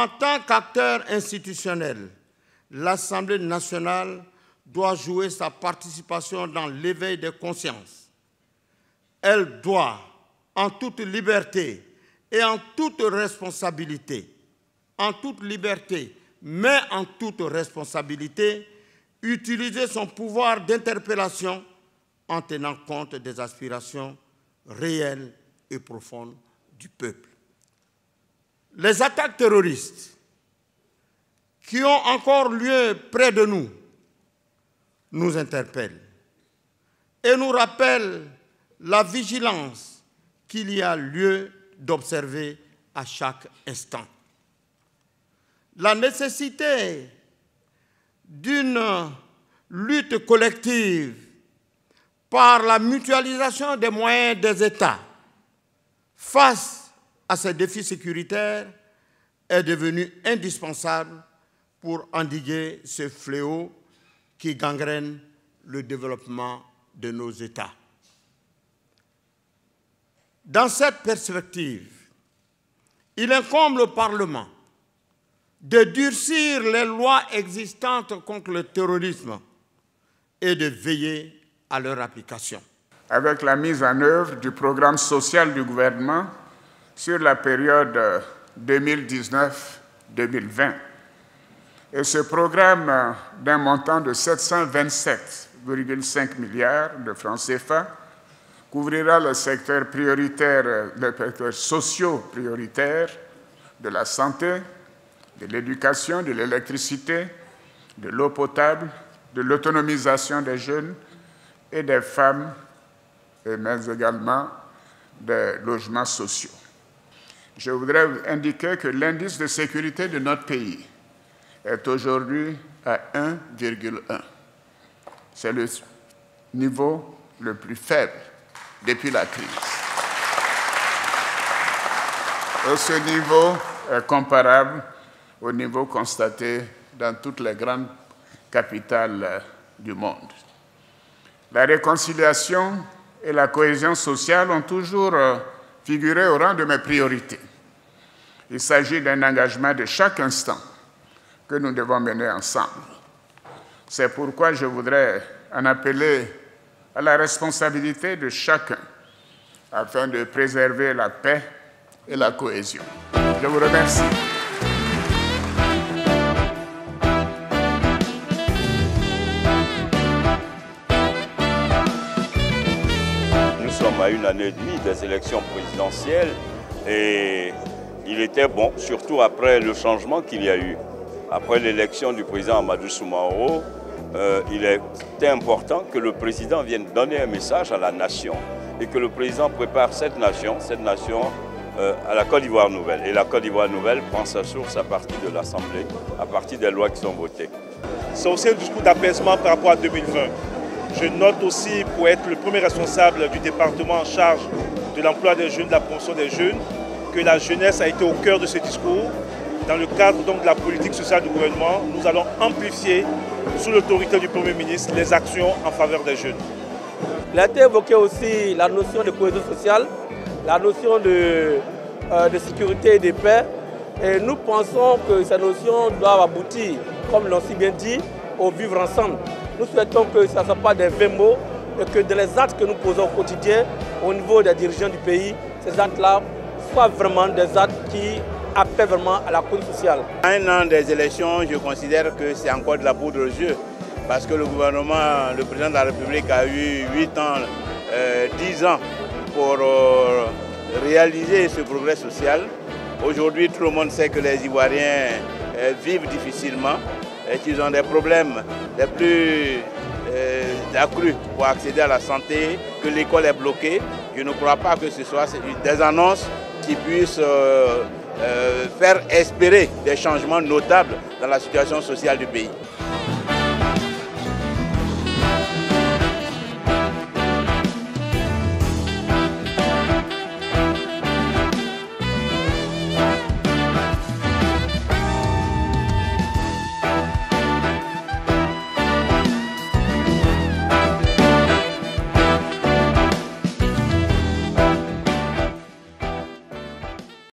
En tant qu'acteur institutionnel, l'Assemblée nationale doit jouer sa participation dans l'éveil des consciences. Elle doit, en toute liberté et en toute responsabilité, mais en toute responsabilité, utiliser son pouvoir d'interpellation en tenant compte des aspirations réelles et profondes du peuple. Les attaques terroristes qui ont encore lieu près de nous nous interpellent et nous rappellent la vigilance qu'il y a lieu d'observer à chaque instant. La nécessité d'une lutte collective par la mutualisation des moyens des États face à ces défis sécuritaires est devenue indispensable pour endiguer ce fléau qui gangrène le développement de nos États. Dans cette perspective, il incombe au Parlement de durcir les lois existantes contre le terrorisme et de veiller à leur application. Avec la mise en œuvre du programme social du gouvernement sur la période 2019-2020, et ce programme d'un montant de 727,5 milliards de francs CFA couvrira les secteurs prioritaires, les secteurs sociaux prioritaires de la santé, de l'éducation, de l'électricité, de l'eau potable, de l'autonomisation des jeunes et des femmes, mais également des logements sociaux. Je voudrais indiquer que l'indice de sécurité de notre pays est aujourd'hui à 1,1. C'est le niveau le plus faible depuis la crise. Et ce niveau est comparable au niveau constaté dans toutes les grandes capitales du monde. La réconciliation et la cohésion sociale ont toujours figuré au rang de mes priorités. Il s'agit d'un engagement de chaque instant que nous devons mener ensemble. C'est pourquoi je voudrais en appeler à la responsabilité de chacun afin de préserver la paix et la cohésion. Je vous remercie. Nous sommes à 1 année et demie des élections présidentielles et il était bon, surtout après le changement qu'il y a eu. Après l'élection du président Amadou Soumaoro, il était important que le président vienne donner un message à la nation et que le président prépare cette nation à la Côte d'Ivoire nouvelle. Et la Côte d'Ivoire nouvelle prend sa source à partir de l'Assemblée, à partir des lois qui sont votées. C'est aussi un discours d'apaisement par rapport à 2020. Je note aussi, pour être le premier responsable du département en charge de l'emploi des jeunes, de la promotion des jeunes, que la jeunesse a été au cœur de ce discours. Dans le cadre donc, de la politique sociale du gouvernement, nous allons amplifier, sous l'autorité du Premier ministre, les actions en faveur des jeunes. Il a été évoqué aussi la notion de cohésion sociale, la notion de sécurité et de paix. Et nous pensons que ces notions doivent aboutir, comme l'ont si bien dit, au vivre ensemble. Nous souhaitons que ce ne soit pas des vains mots et que dans les actes que nous posons au quotidien, au niveau des dirigeants du pays, ces actes-là soient vraiment des actes qui appellent vraiment à la cause sociale. À 1 an des élections, je considère que c'est encore de la poudre aux yeux parce que le gouvernement, le président de la République a eu 8 ans, 10 ans pour réaliser ce progrès social. Aujourd'hui, tout le monde sait que les Ivoiriens vivent difficilement et qu'ils ont des problèmes les plus accrus pour accéder à la santé, que l'école est bloquée. Je ne crois pas que ce soit des annonces qui puissent faire espérer des changements notables dans la situation sociale du pays.